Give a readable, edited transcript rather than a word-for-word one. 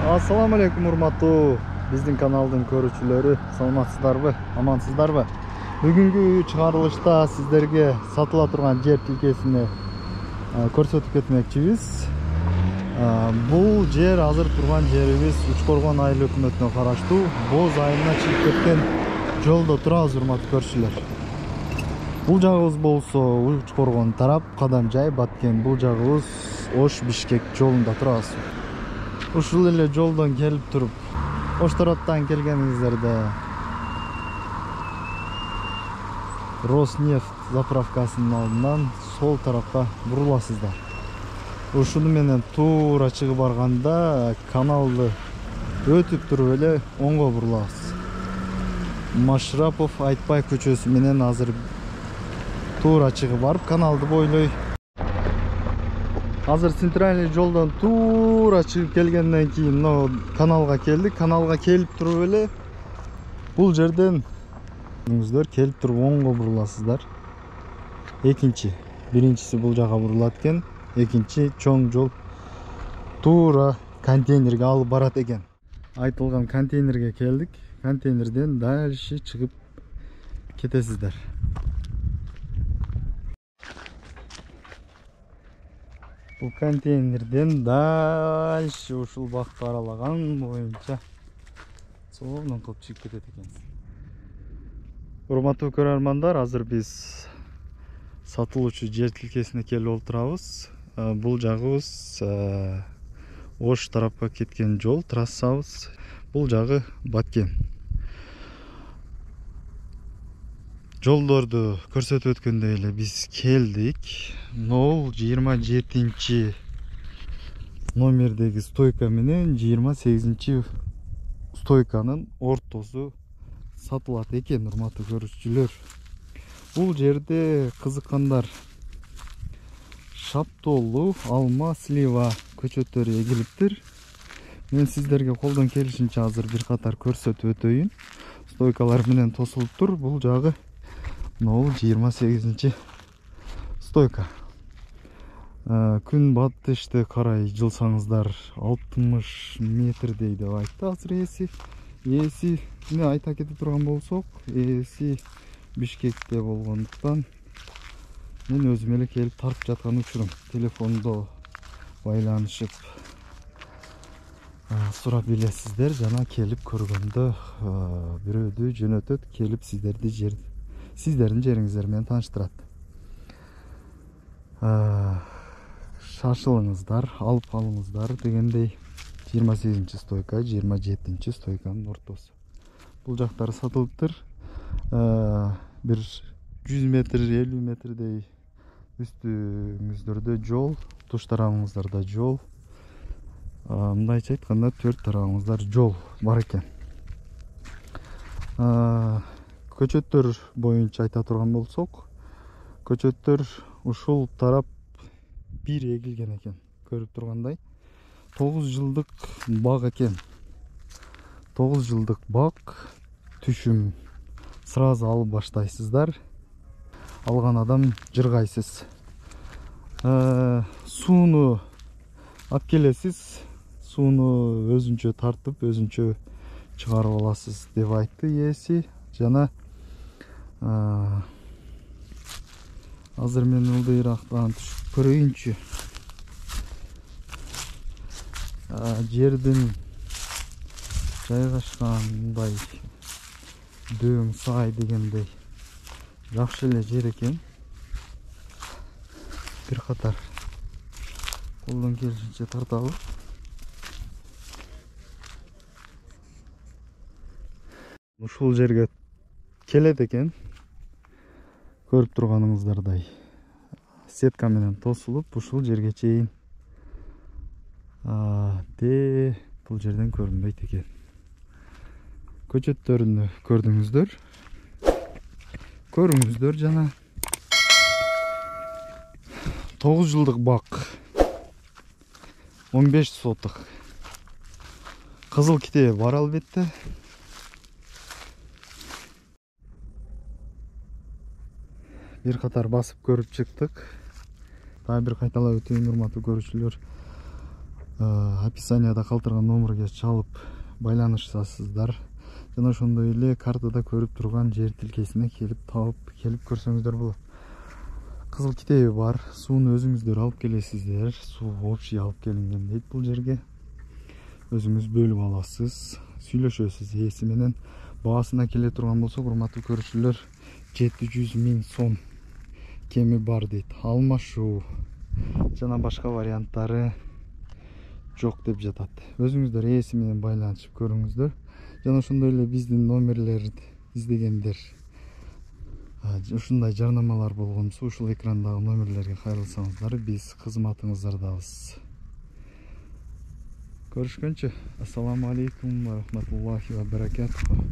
Assalamu alaikum урматтуу биздин каналдын көрүүчүлөрү, саламатсыздарбы, амансыздарбы? Бүгүнкү чыгарылышта сиздерге сатыла турган жер тилкесини көрсөтүп кетмекчибиз. Бул жер азыр турган жерибиз Учкоргон айыл өкмөтүнө караштуу Боз айылына чыгып кеткен жолдо турабыз, урматтуу көрүүчүлөр. Бул жагыбыз болсо Учкоргон тарап, Кадамжай, Баткен. Бул жагыбыз Ош Бишкек жолунда турабыз. Ушул эле жолдон келип туруп, Ош тараптан келгениңиздерде Роснефть заправкасынын алдынан сол тарапка буруласыздар. Ушуну менен туура чыгып барганда каналды өтүп туруп эле оңго бурулабыз. Машрапов Айтбай көчөсү менен азыр туура чыгып барып каналды бойлой. Азыр центральный жолдон туура чыгып келгенден кийин каналга келдик. Каналга келип туруп эле бул жерден келип туруп оңго буруласыздар. Биринчиси бул жака бурулат экен, экинчи чоң жол туура контейнерге алып барат экен. Айтылган контейнерге келдик. Контейнерден дальше чыгып кетесиздер. Бул контейнерден дальше ушул бакты аралаган боюнча сонун кылып чыгып кетет экенсиз. Урматтуу көрөрмандар, азыр биз сатылуучу жер тилкесине келип олтурабыз. Бул жагыбыз Ош тарапка кеткен жол, трассабыз. Бул жагы Баткен. Жолдорду көрсөтүп өткөндөй эле биз келдик. Нол 27 номердеги стойка менен 28 стойканын ортосу сатылат экен, урматтуу көрүүчүлөр. Бул жерде кызыккандар шаптоолу, алма, слива көчөттөрү эгилиптир. Мен сиздерге колдон келишинче азыр бир катар көрсөтүп өтөйүн. Стойкалар менен тосулуптур. Бул жагы 28 стойка. Күн батышты карай жылсаңыздар 60 метрдей деп айтты азыр ээси. Эми айта кете турган болсок, ээси Бишкекте болгондуктан мен өзүм эле келип тартып жаткан учурум. Телефондо байланышып сурап билесиздер, жана келип көргөндө бирөөдү жөнөтөт, келип сиздердин жериңиздер менен тааныштырат. Шашылыңыздар, алып калыңыздар дегендей. 28 стойка, 27 стойканын ортосу. Бул жактары сатылыптыр. Бир 100 метр, 50 метрдей үстүңүздөрдө жол, туш тарабыңыздарда жол. Мындайча айтканда 4 тарабыңыздар жол бар экен. Көчөттөр боюнча айта турган болсок, көчөттөр ушул тарап бир эгилген экен. Көрүп тургандай 9 жылдык бак экен. 9 жылдык бак, түшүм сразу алып баштайсыздар. Алган адам жыргайсыз. Сууну алып келесиз. Сууну өзүнчө тартып, өзүнчө чыгарып аласыз деп айтты ээси. Жана азыр мен ылдыйрактан түшүп көрөйүнчү. Жердин жайгашкан мындай дөң сай дегендей жакшы эле жер экен. Бир катар колдон келишинче тартабыз. Ушул жерге келет экен. Көрүп турганыңыздардай сетка менен тосулуп ушул жерге чейин бул жерден көрүнбөйт экен. Көчөттөрүнү көрүңүздөр жана 9 жылдык бак, 15 соток кызыл китеби бар албетте. Бир катар басып көрүп чыктык. Дагы бир кайталап өтөйүн, урматтуу көрүүчүлөр. описанияда калтырган номерге чалып байланышасыздар. Жана ошондой эле картада көрүп турган жер тилкесине келип келип көрсөңүздөр болот. Кызыл китеби бар. Сууну өзүңүздөр алып келесиздер. Суу общий алып келинген дейт бул жерге. Өзүңүз бөлүп аласыз. Сүйлөшөсүз ээси менен. Баасына келе турган болсок, урматтуу көрүүчүлөр, 700 000 сом кеми бар дейт. Алмашуу жана башка варианттары жок деп жатат. Өзүңүздөр ээси менен байланышып көрүңүздөр. Жана ошондой эле биздин номерлерди издегендер, ушундай жарнамалар болгонсо, ушул экрандагы номерлерге кайрылсаңыздар, биз кызматыңыздардабыз. Көрүшкөнчө, ассаламу алейкум ва рахматуллахи ва баракатуху.